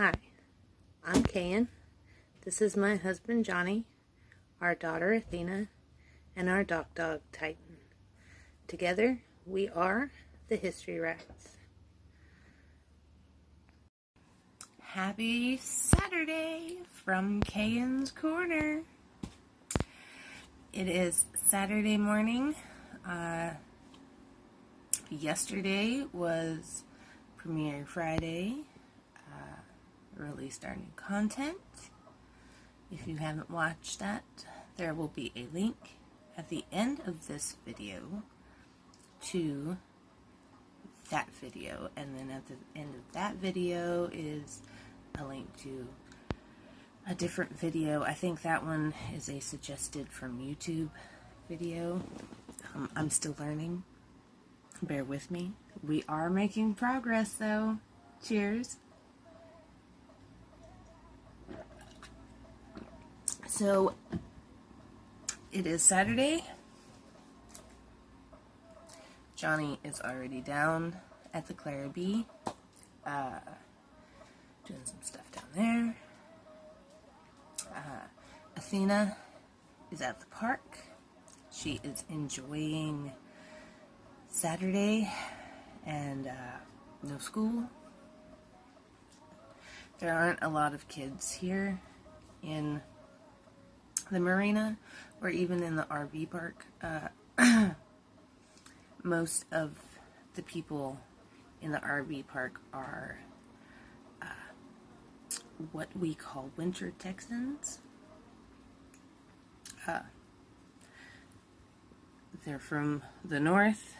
Hi, I'm Kayan. This is my husband Johnny, our daughter Athena, and our dog Titan. Together, we are the History Rats. Happy Saturday from Kayan's Corner. It is Saturday morning. Yesterday was Premiere Friday. Released our new content. If you haven't watched that, there will be a link at the end of this video to that video, and then at the end of that video is a link to a different video. I think that one is a suggested from YouTube video. I'm still learning. Bear with me. We are making progress though. Cheers. So, it is Saturday. Johnny is already down at the Clara B, doing some stuff down there. Athena is at the park. She is enjoying Saturday and no school. There aren't a lot of kids here in the marina or even in the RV park. Most of the people in the RV park are what we call winter Texans. They're from the north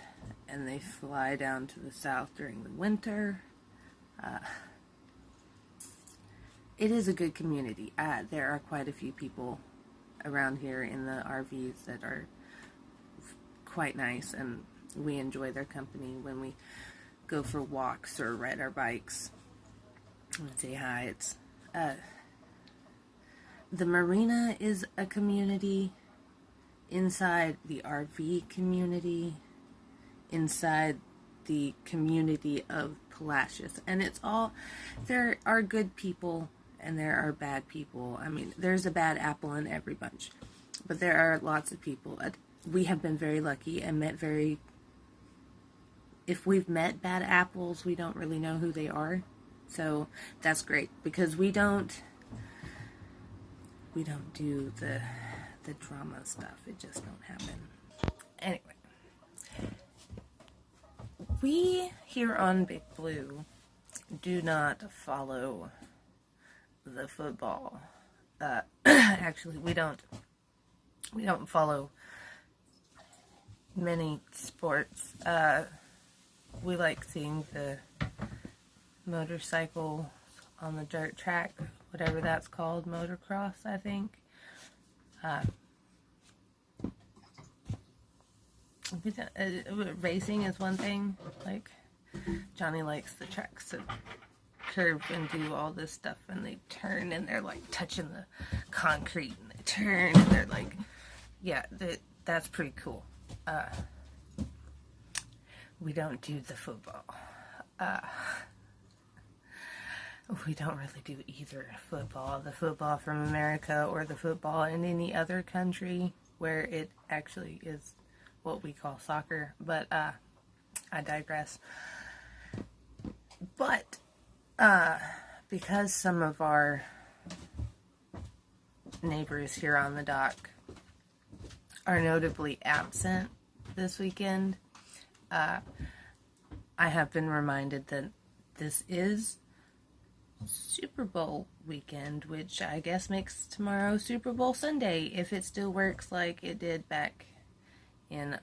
and they fly down to the south during the winter. It is a good community. There are quite a few people around here in the RVs that are quite nice, and we enjoy their company when we go for walks or ride our bikes and say hi. It's the marina is a community inside the RV community, inside the community of Palacios, and it's all, there are good people and there are bad people. I mean, there's a bad apple in every bunch. But there are lots of people. We have been very lucky and met if we've met bad apples, we don't really know who they are. So that's great, because we don't do the drama stuff. It just don't happen. Anyway. We here on Big Blue do not follow the football. Actually, we don't follow many sports. We like seeing the motorcycles on the dirt track, whatever that's called, motocross, I think. Racing is one thing. Like, Johnny likes the tracks that curve and do all this stuff, and they turn and they're like touching the concrete, and they turn and they're like, yeah, that's pretty cool. We don't do the football. We don't really do either football, the football from America or the football in any other country where it actually is what we call soccer. But I digress. But because some of our neighbors here on the dock are notably absent this weekend, I have been reminded that this is Super Bowl weekend, which I guess makes tomorrow Super Bowl Sunday, if it still works like it did back in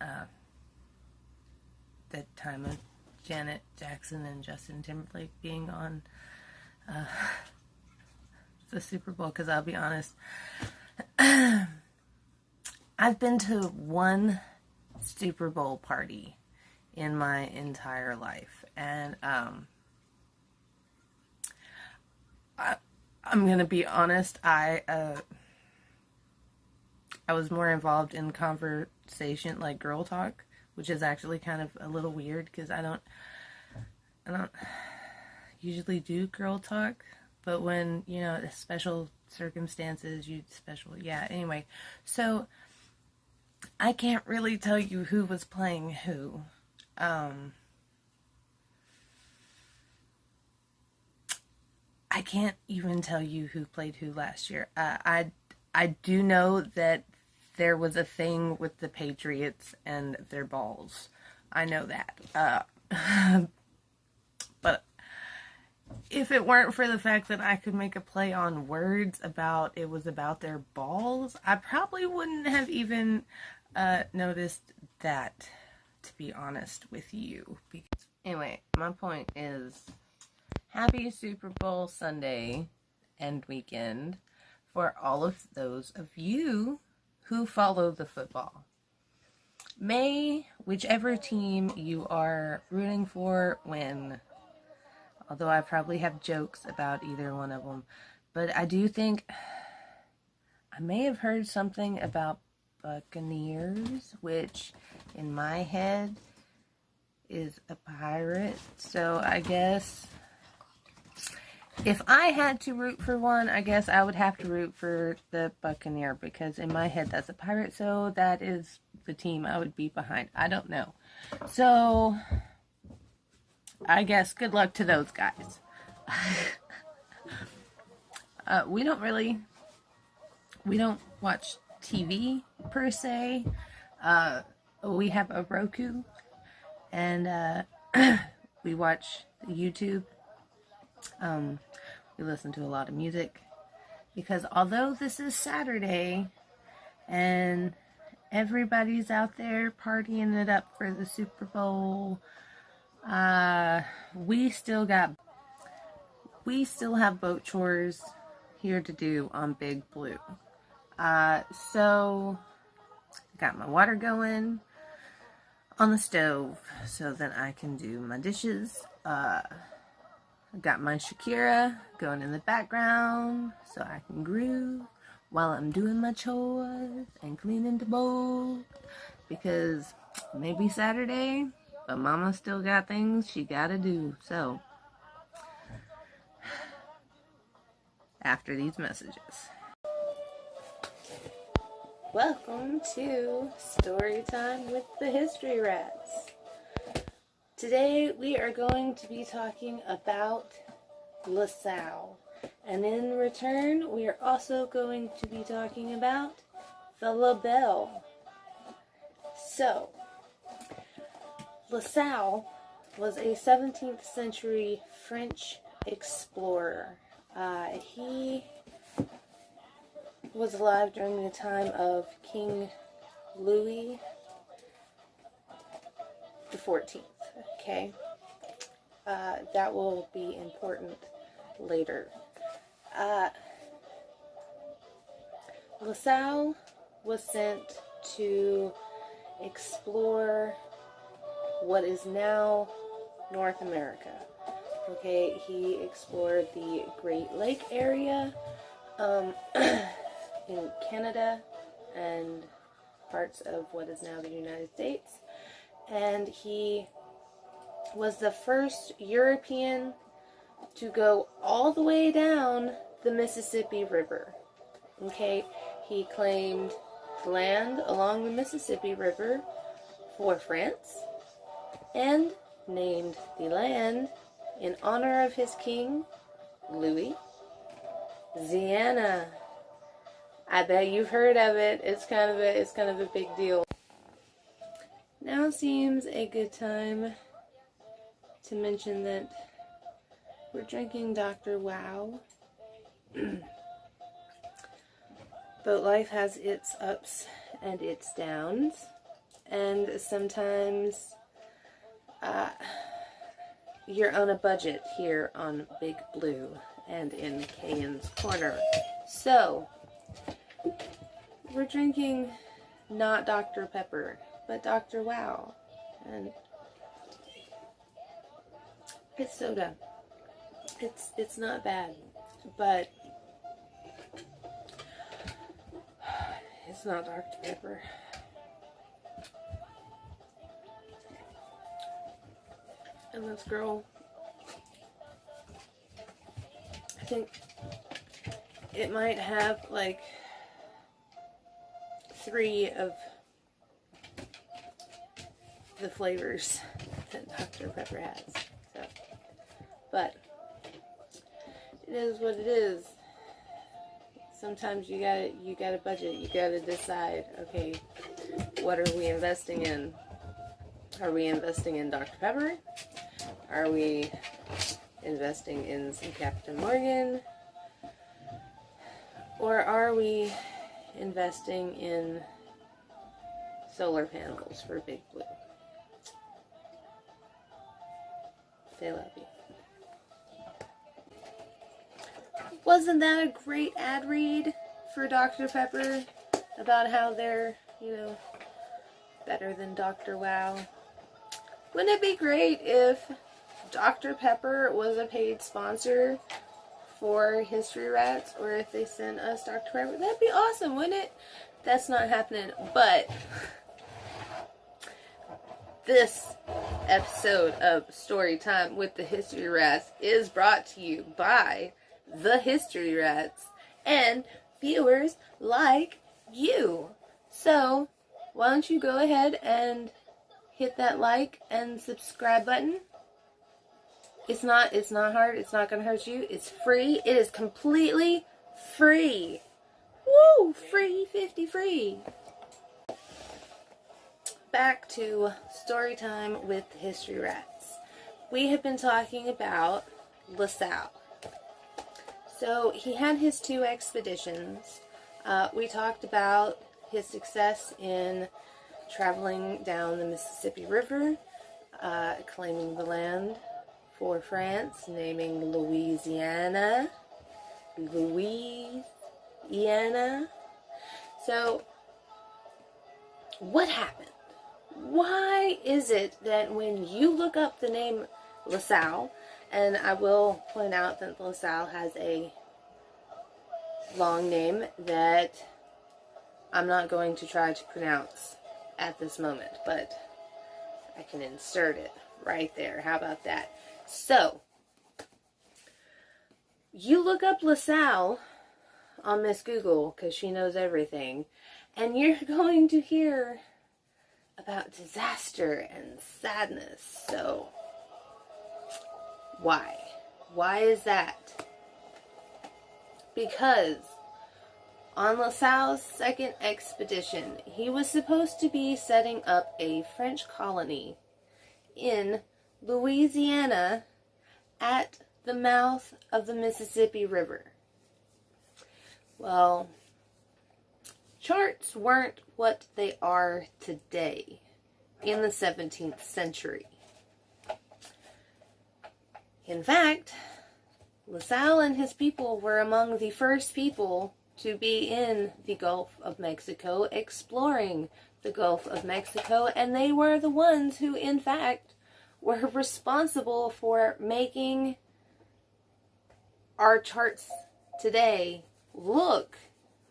the time of Janet Jackson and Justin Timberlake being on the Super Bowl. Because I'll be honest, I've been to one Super Bowl party in my entire life, and I'm gonna be honest, I was more involved in conversation, like girl talk, which is actually kind of a little weird because I don't usually do girl talk, but when, you know, special circumstances, yeah, anyway. So, I can't really tell you who was playing who. I can't even tell you who played who last year. I do know that there was a thing with the Patriots and their balls. I know that. But if it weren't for the fact that I could make a play on words about it was about their balls, I probably wouldn't have even noticed that, to be honest with you. Anyway, my point is, happy Super Bowl Sunday and weekend for all of those of you who follow the football. May whichever team you are rooting for win. Although I probably have jokes about either one of them. But I do think I may have heard something about Buccaneers, which in my head is a pirate. So I guess if I had to root for one, I guess I would have to root for the Buccaneer, because in my head that's a pirate, so that is the team I would be behind. I don't know. So I guess good luck to those guys. We don't watch TV per se. We have a Roku, and we watch YouTube. We listen to a lot of music, because although this is Saturday and everybody's out there partying it up for the Super Bowl, we still have boat chores here to do on Big Blue. So got my water going on the stove so that I can do my dishes. I got my Shakira going in the background so I can groove while I'm doing my chores and cleaning the bowl, because maybe Saturday, but Mama still got things she gotta do. So after these messages, welcome to Story Time with the History Rats. Today we are going to be talking about LaSalle, and in return we are also going to be talking about the LaBelle. So, LaSalle was a 17th century French explorer. He was alive during the time of King Louis XIV. Okay, that will be important later. LaSalle was sent to explore what is now North America. Okay, he explored the Great Lake area in Canada and parts of what is now the United States, and he was the first European to go all the way down the Mississippi River. Okay, he claimed land along the Mississippi River for France and named the land in honor of his king, Louis, Louisiana. I bet you've heard of it. It's kind of a big deal. Now seems a good time to mention that we're drinking Dr. Wow. But life has its ups and its downs, and sometimes you're on a budget here on Big Blue and in Kayen's Corner. So, we're drinking not Dr. Pepper, but Dr. Wow. And it's soda. It's not bad, but it's not Dr. Pepper. And this girl think it might have like 3 of the flavors that Dr. Pepper has. So, but it is what it is. Sometimes you gotta budget. You gotta decide, okay, what are we investing in? Are we investing in Dr. Pepper? Are we investing in some Captain Morgan? Or are we investing in solar panels for Big Blue? They love you. Wasn't that a great ad read for Dr. Pepper about how they're, you know, better than Dr. Wow? Wouldn't it be great if Dr. Pepper was a paid sponsor for History Rats, or if they sent us Dr. Pepper? That'd be awesome, wouldn't it? That's not happening, but this episode of Storytime with the History Rats is brought to you by the History Rats and viewers like you. So, why don't you go ahead and hit that like and subscribe button. It's not hard. It's not going to hurt you. It's free. It is completely free. Woo! Free 50 free. Back to story time with the History Rats. We have been talking about Salle. So he had his 2 expeditions. We talked about his success in traveling down the Mississippi River, claiming the land for France, naming Louisiana. So, what happened? Why is it that when you look up the name Salle, and I will point out that Salle has a long name that I'm not going to try to pronounce at this moment, but I can insert it right there. How about that? So, you look up Salle on Miss Google, because she knows everything, and you're going to hear about disaster and sadness. So, why? Why is that? Because on Salle's second expedition, he was supposed to be setting up a French colony in Louisiana at the mouth of the Mississippi River. Well, charts weren't what they are today in the 17th century. In fact, Salle and his people were among the first people to be in the Gulf of Mexico, exploring the Gulf of Mexico, and they were the ones who, in fact, were responsible for making our charts today look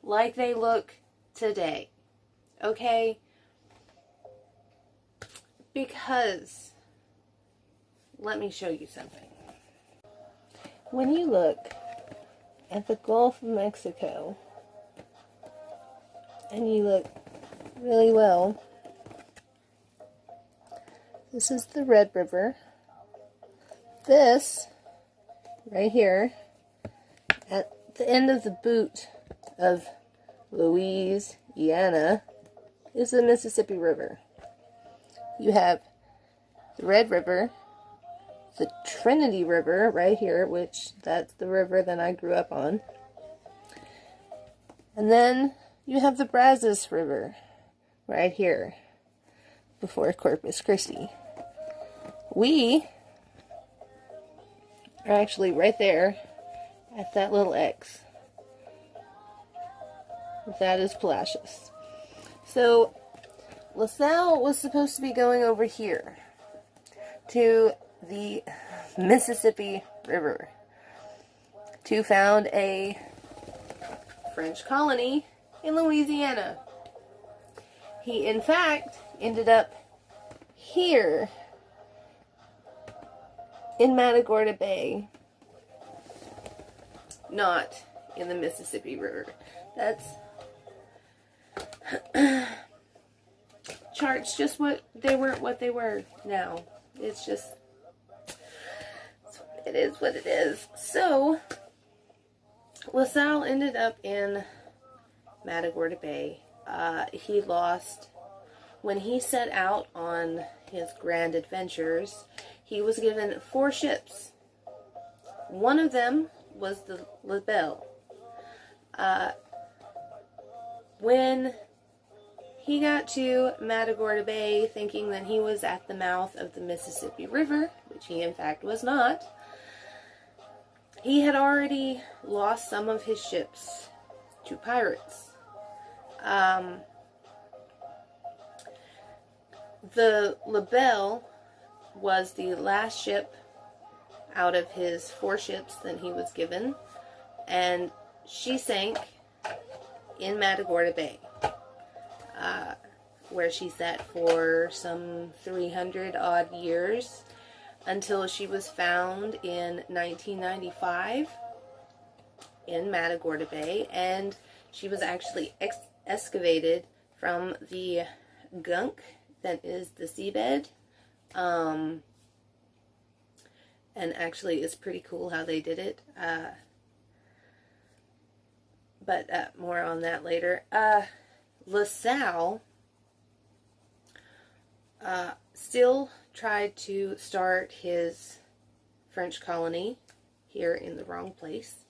like they look today. Okay? Because, let me show you something. When you look at the Gulf of Mexico, and you look really well, this is the Red River. This, right here, at the end of the boot of Louisiana, is the Mississippi River. You have the Red River, the Trinity River right here, which that's the river that I grew up on. And then you have the Brazos River right here before Corpus Christi. We are actually right there at that little X. That is Palacios. So Salle was supposed to be going over here to the Mississippi River to found a French colony in Louisiana. He, in fact, ended up here in Matagorda Bay not in the Mississippi River. That's charts just what they were now. It's just, it is what it is. So LaSalle ended up in Matagorda Bay. He lost, when he set out on his grand adventures, he was given 4 ships. One of them was the La Belle. When he got to Matagorda Bay, thinking that he was at the mouth of the Mississippi River, which he in fact was not, he had already lost some of his ships to pirates. The La Belle was the last ship out of his 4 ships that he was given, and she sank in Matagorda Bay, where she sat for some 300 odd years until she was found in 1995 in Matagorda Bay, and she was actually excavated from the gunk that is the seabed. And actually it's pretty cool how they did it. But more on that later. LaSalle still tried to start his French colony here in the wrong place.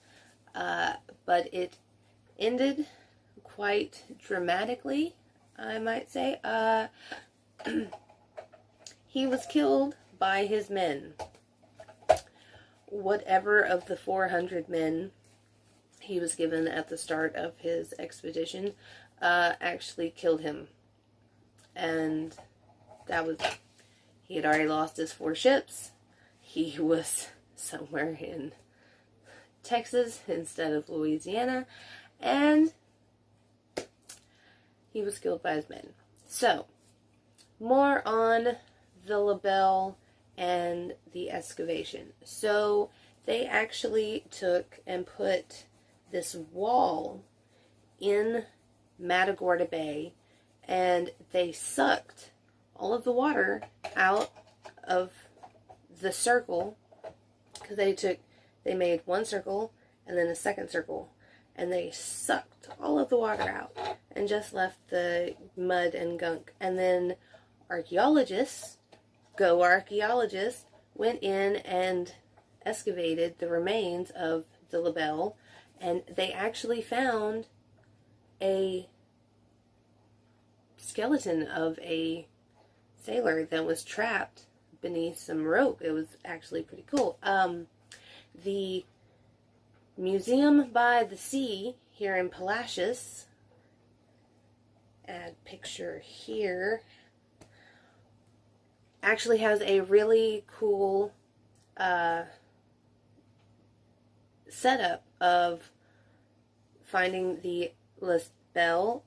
But it ended quite dramatically, I might say. He was killed by his men. Whatever of the 400 men he was given at the start of his expedition actually killed him. And that was, he had already lost his 4 ships. He was somewhere in Texas instead of Louisiana, and he was killed by his men. So, more on the La Belle and the excavation. So they actually took and put this wall in Matagorda Bay, and they sucked all of the water out of the circle, because they made one circle and then a second circle, and they sucked all of the water out and just left the mud and gunk. And then archaeologists went in and excavated the remains of the La Belle, and they actually found a skeleton of a sailor that was trapped beneath some rope. It was actually pretty cool. The Museum by the Sea here in Palacios, add picture here, actually has a really cool setup of finding the La Belle,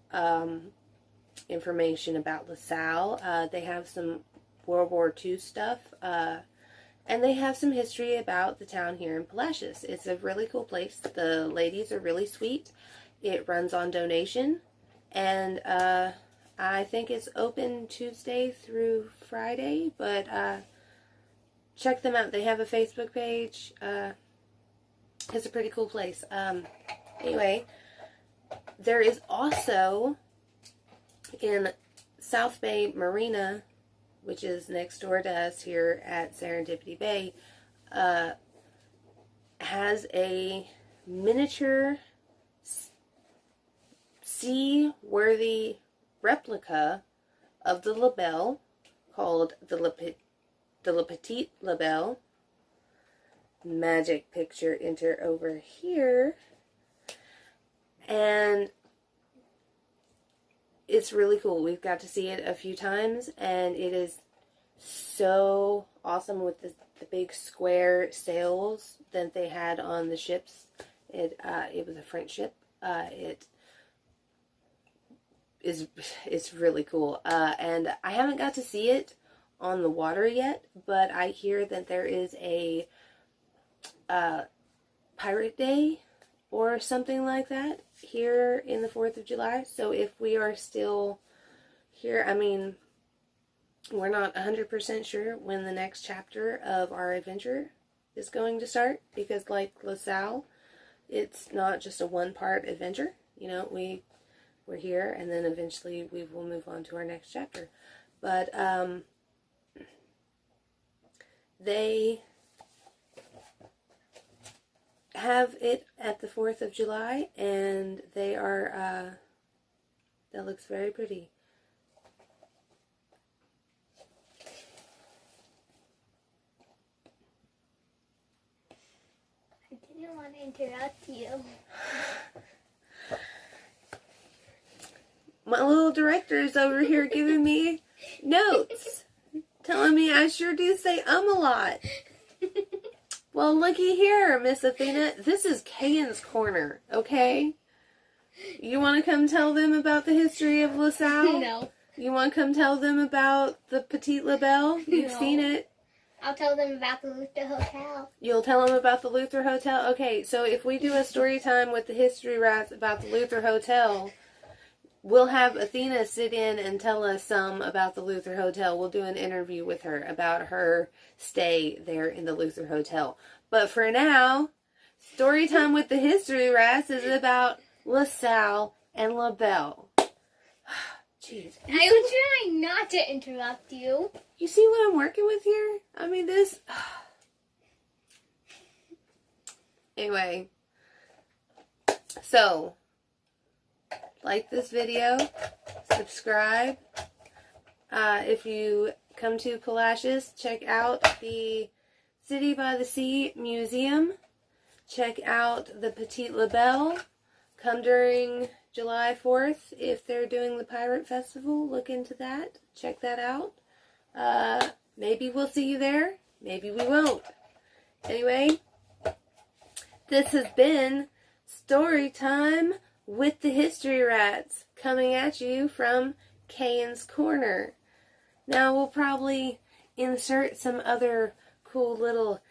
information about LaSalle. They have some World War II stuff, and they have some history about the town here in Palacios. It's a really cool place. The ladies are really sweet. It runs on donation, and I think it's open Tuesday through Friday, but check them out. They have a Facebook page. It's a pretty cool place. Anyway, there is also in South Bay Marina, which is next door to us here at Serendipity Bay, has a miniature sea-worthy replica of the La Belle called the La Petite La Belle. Magic picture enter over here. And it's really cool. We've got to see it a few times, and it is so awesome with the big square sails that they had on the ships. It was a French ship. It's really cool. And I haven't got to see it on the water yet, but I hear that there is a Pirate Day or something like that here in the 4th of July. So if we are still here, I mean, we're not 100% sure when the next chapter of our adventure is going to start, because like LaSalle, it's not just a one-part adventure. You know, we're here, and then eventually we will move on to our next chapter. But they have it at the 4th of July, and they are, that looks very pretty. I didn't want to interrupt you. My little director is over here giving me notes, telling me I sure do say a lot. Well, looky here, Miss Athena. This is Cayen's Corner, okay? You want to come tell them about the history of LaSalle? No. You want to come tell them about the Petite LaBelle? You've seen it. I'll tell them about the Luther Hotel. You'll tell them about the Luther Hotel? Okay, so if we do a story time with the history rats about the Luther Hotel, we'll have Athena sit in and tell us some about the Luther Hotel. We'll do an interview with her about her stay there in the Luther Hotel. But for now, story time with the history rats is about LaSalle and LaBelle. Jeez. I was trying not to interrupt you. You see what I'm working with here? I mean, this... Anyway. So, like this video, subscribe. If you come to Palacios, check out the City by the Sea Museum. Check out the Petite LaBelle. Come during July 4th if they're doing the Pirate Festival. Look into that. Check that out. Maybe we'll see you there. Maybe we won't. Anyway, this has been Story Time with the History Rats, coming at you from Cayen's Corner. Now we'll probably insert some other cool little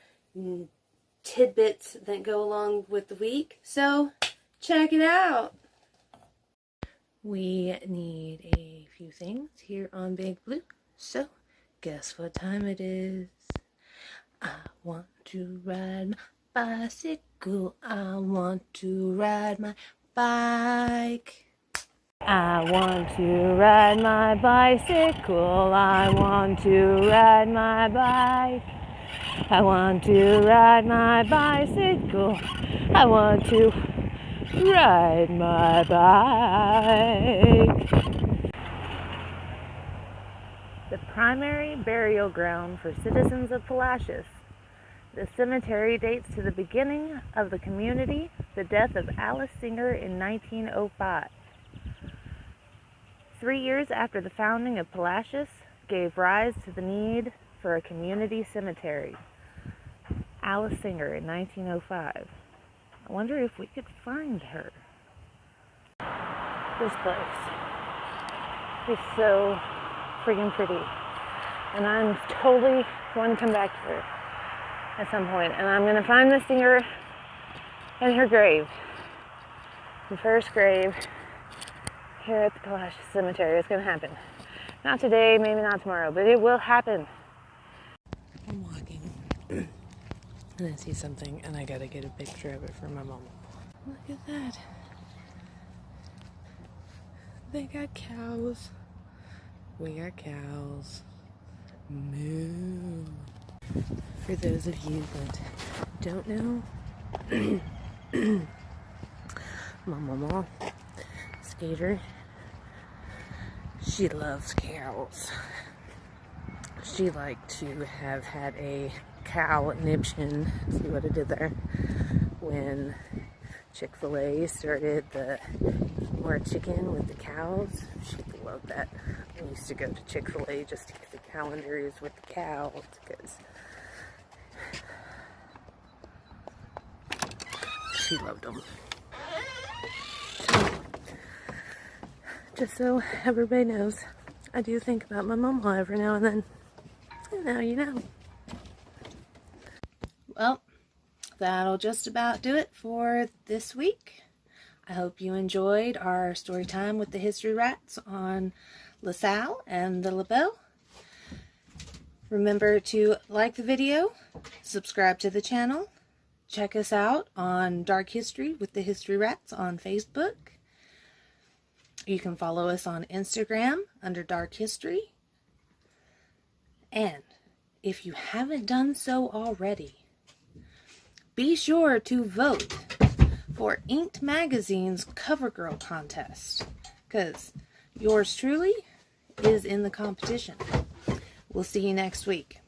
tidbits that go along with the week, so check it out. We need a few things here on Big Blue, so guess what time it is? I want to ride my bicycle. I want to ride my bike. I want to ride my bicycle. I want to ride my bike. I want to ride my bicycle. I want to ride my bike. The primary burial ground for citizens of Palacios. The cemetery dates to the beginning of the community, the death of Alice Singer in 1905. 3 years after the founding of Palacios gave rise to the need for a community cemetery. Alice Singer in 1905. I wonder if we could find her. This place is so freaking pretty. And I'm totally going to come back to her at some point. And I'm going to find the singer in her grave. The first grave here at the Palacios Cemetery. It's going to happen. Not today, maybe not tomorrow, but it will happen. I'm walking and I see something and I gotta get a picture of it for my mom. Look at that. They got cows. We got cows. Moo. For those of you that don't know, my mama, Skater, she loves cows. She liked to have had a cow niption, see what I did there, when Chick-fil-A started the more chicken with the cows. She loved that. We used to go to Chick-fil-A just to get the calendars with the cows, because she loved them. Just so everybody knows, I do think about my mama every now and then. And now you know. Well, that'll just about do it for this week. I hope you enjoyed our story time with the history rats on Salle and the LaBelle. Remember to like the video, subscribe to the channel, check us out on Dark History with the History Rats on Facebook. You can follow us on Instagram under Dark History. And if you haven't done so already, be sure to vote for Inked Magazine's Cover Girl contest, because yours truly is in the competition. We'll see you next week.